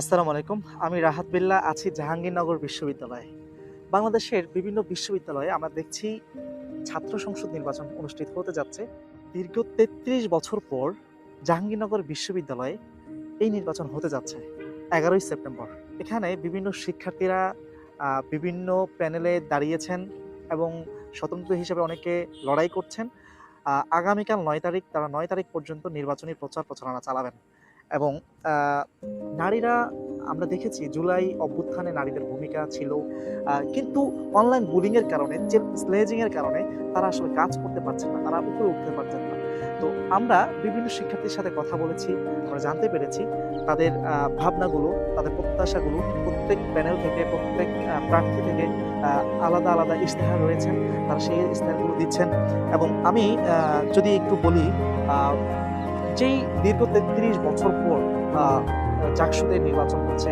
আসসালামু আলাইকুম। আমি রাহাত বিল্লাহ আছি জাহাঙ্গীরনগর বিশ্ববিদ্যালয়ে। বাংলাদেশের বিভিন্ন বিশ্ববিদ্যালয়ে আমরা দেখছি ছাত্র সংসদ নির্বাচন অনুষ্ঠিত হতে যাচ্ছে। দীর্ঘ ৩৩ বছর পর জাহাঙ্গীরনগর বিশ্ববিদ্যালয়ে এই নির্বাচন হতে যাচ্ছে ১১ই সেপ্টেম্বর। এখানে বিভিন্ন শিক্ষার্থীরা বিভিন্ন প্যানেলে দাঁড়িয়েছেন এবং স্বতন্ত্র হিসেবে অনেকে লড়াই করছেন। আগামীকাল ৯ তারিখ তারা ৯ তারিখ পর্যন্ত নির্বাচনী প্রচার প্রচারণা চালাবেন এবং আ নারীরা আমরা দেখেছি জুলাই অভ্যুত্থানে নারীদের ভূমিকা ছিল। কিন্তু অনলাইন বুলিং এর কারণে, স্লেজিং এর কারণে তারা আসলে কাজ করতে পারছেন না। তারা উপরে উঠতে পারছেন না। তো আমরা বিভিন্ন শিক্ষার্থীর সাথে কথা বলেছি। আমরা জানতে পেরেছি তাদের ভাবনাগুলো, তাদের প্রত্যাশাগুলো প্রত্যেক প্যানেল থেকে, প্রত্যেক প্রার্থী থেকে আ আলাদা, আলাদা ইশতেহার রয়েছেন। তারা সেই ইশতেহারগুলো দিচ্ছেন এবং আমি যদি একটু বলি আ যেই দীর্ঘ ৩৩ বছর পর আ জাকসুতে নির্বাচন হচ্ছে।